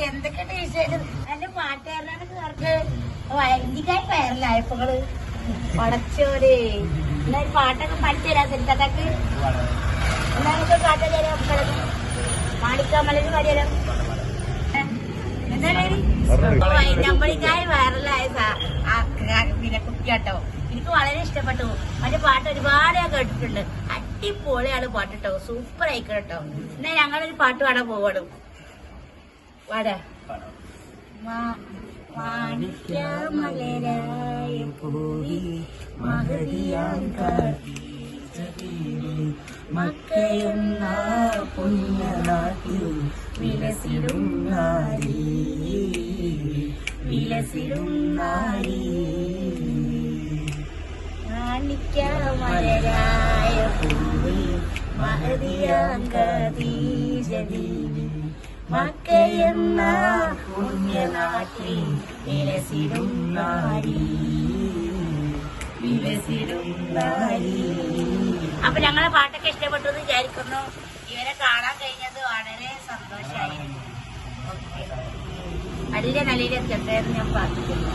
എന്തൊക്കെയുണ്ട് വിശേഷം? എന്റെ പാട്ടുകാരനാണ് ചേർക്ക് വൈദ്യക്കായി പേരലായപ്പോള് പടച്ചോരെ. എന്നാ ഒരു പാട്ടൊക്കെ പഠിച്ചു തരാം സെൽത്താക്ക്. എന്നാ നമുക്ക് പാട്ട് തരാം. മാണിക്കാമലന് പാടിയാലോ? എന്താ നമ്മളിക്കായി വൈറലായ പിന്നെ കുട്ടിയാട്ടോ. എനിക്ക് വളരെ ഇഷ്ടപ്പെട്ടു. മറ്റേ പാട്ട് ഒരുപാട് ഞാൻ കേട്ടിട്ടുണ്ട്. അടിപൊളിയാണ് പാട്ട് കേട്ടോ. സൂപ്പർ ആയിക്കോ കേട്ടോ. എന്നാ ഞങ്ങളൊരു പാട്ട് പാടാൻ പോവാണ്. പാടാ. മാണിക്യമലരായ പൂവി മഹതിയാം മക്കയെന്ന പുണ്യനാട്ടിൽ വിലസിടും നാരി വിലസിടും നാരി. മാണിക്യമലരായ പൂവി മഹതിയാം ഖദീജ ബീവി മക്കയെന്ന പുണ്യനാട്ടിൽ വിലസിടും നാരി വിലസിടും നാരി. അപ്പൊ ഞങ്ങളെ പാട്ടൊക്കെ ഇഷ്ടപ്പെട്ടു എന്ന് വിചാരിക്കുന്നു. ഇവരെ കാണാൻ കഴിഞ്ഞത് വളരെ സന്തോഷമായി. വലിയ നിലയിലെത്തട്ടെ എന്ന് ഞാൻ പ്രാർത്ഥിക്കുന്നു.